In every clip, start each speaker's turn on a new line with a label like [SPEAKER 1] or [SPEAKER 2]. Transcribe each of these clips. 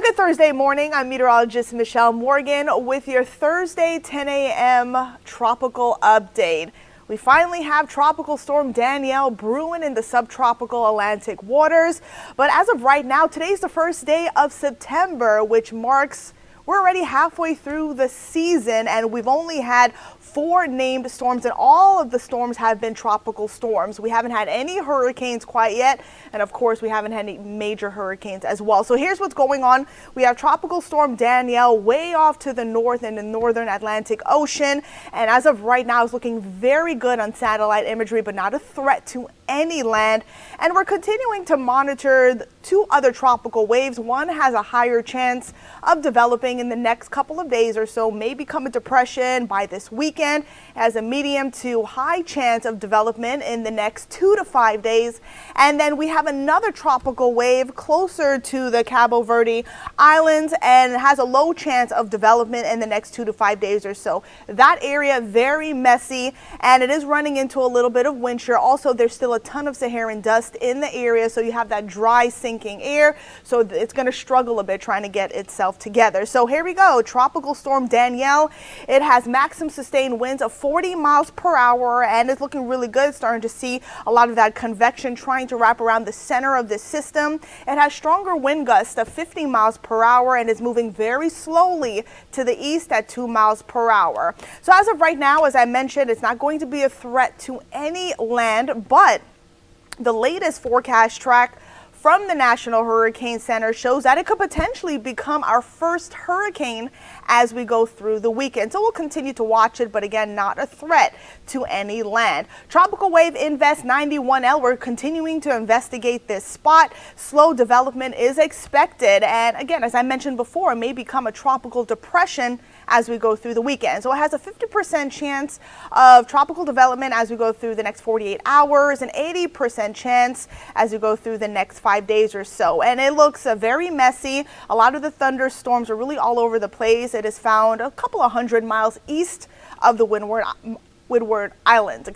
[SPEAKER 1] good Thursday morning. I'm meteorologist Michelle Morgan with your Thursday 10 a.m. tropical update. We finally have Tropical Storm Danielle brewing in the subtropical Atlantic waters. But as of right now, today's the first day of September, which marks we're already halfway through the season, and we've only had 4 named storms, and all of the storms have been tropical storms. We haven't had any hurricanes quite yet, and of course we haven't had any major hurricanes as well. So here's what's going on. We have Tropical Storm Danielle way off to the north in the northern Atlantic Ocean, and as of right now it's looking very good on satellite imagery, but not a threat to any land. And we're continuing to monitor 2 other tropical waves. One has a higher chance of developing in the next couple of days or so, may become a depression by this weekend, has a medium to high chance of development in the next 2 to 5 days. And then we have another tropical wave closer to the Cabo Verde Islands and has a low chance of development in the next 2 to 5 days or so. That area very messy, and it is running into a little bit of wind shear. Also, there's still a ton of Saharan dust in the area, so you have that dry sinking air, so it's going to struggle a bit trying to get itself together. So here we go. Tropical Storm Danielle. It has maximum sustained winds of 40 miles per hour, and it's looking really good. Starting to see a lot of that convection trying to wrap around the center of the system. It has stronger wind gusts of 50 miles per hour and is moving very slowly to the east at 2 miles per hour. So as of right now, as I mentioned, it's not going to be a threat to any land, but the latest forecast track from the National Hurricane Center shows that it could potentially become our first hurricane as we go through the weekend. So we'll continue to watch it, but again, not a threat to any land. Tropical Wave Invest 91L, we're continuing to investigate this spot. Slow development is expected. And again, as I mentioned before, it may become a tropical depression as we go through the weekend. So it has a 50% chance of tropical development as we go through the next 48 hours, an 80% chance as we go through the next 5 days or so. And it looks very messy. A lot of the thunderstorms are really all over the place. It is found a couple of 100 miles east of the Windward Islands,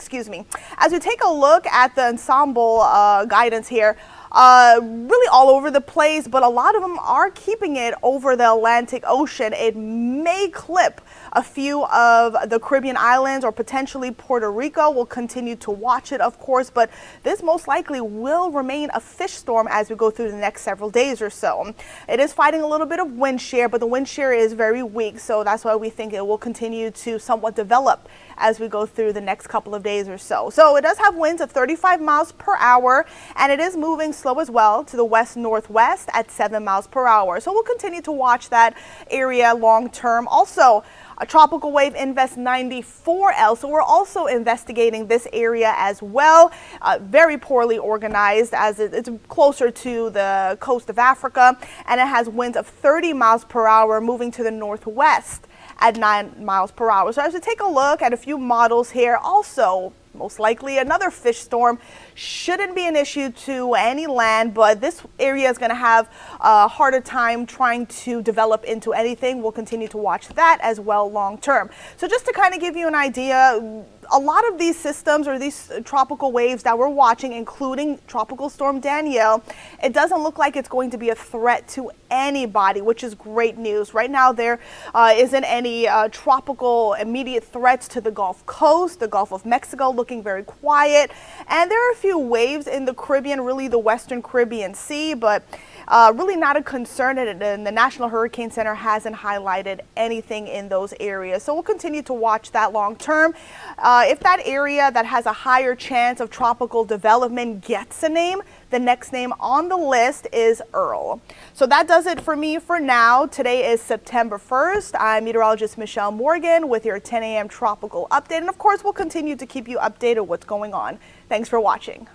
[SPEAKER 1] As we take a look at the ensemble guidance here, really all over the place, but a lot of them are keeping it over the Atlantic Ocean. It may clip a few of the Caribbean islands or potentially Puerto Rico. We'll continue to watch it, of course, but this most likely will remain a fish storm as we go through the next several days or so. It is fighting a little bit of wind shear, but the wind shear is very weak, so that's why we think it will continue to somewhat develop as we go through the next couple of days or so. So it does have winds of 35 miles per hour, and it is moving slow as well to the west-northwest at 7 miles per hour. So we'll continue to watch that area long term. Also, a Tropical Wave Invest 94L. So we're also investigating this area as well. Very poorly organized as it's closer to the coast of Africa, and it has winds of 30 miles per hour moving to the northwest at 9 miles per hour. So as we take a look at a few models here, also most likely another fish storm. Shouldn't be an issue to any land, but this area is going to have a harder time trying to develop into anything. We'll continue to watch that as well long term. So just to kind of give you an idea, a lot of these systems or these tropical waves that we're watching, including Tropical Storm Danielle, it doesn't look like it's going to be a threat to anybody, which is great news. Right now, there isn't any tropical immediate threats to the Gulf Coast, the Gulf of Mexico looking very quiet. And there are a few waves in the Caribbean, really the Western Caribbean Sea, but really not a concern, and the National Hurricane Center hasn't highlighted anything in those areas. So we'll continue to watch that long term. If that area that has a higher chance of tropical development gets a name, the next name on the list is Earl. So that does it for me for now. Today is September 1st. I'm meteorologist Michelle Morgan with your 10 a.m. tropical update. And of course, we'll continue to keep you updated what's going on. Thanks for watching.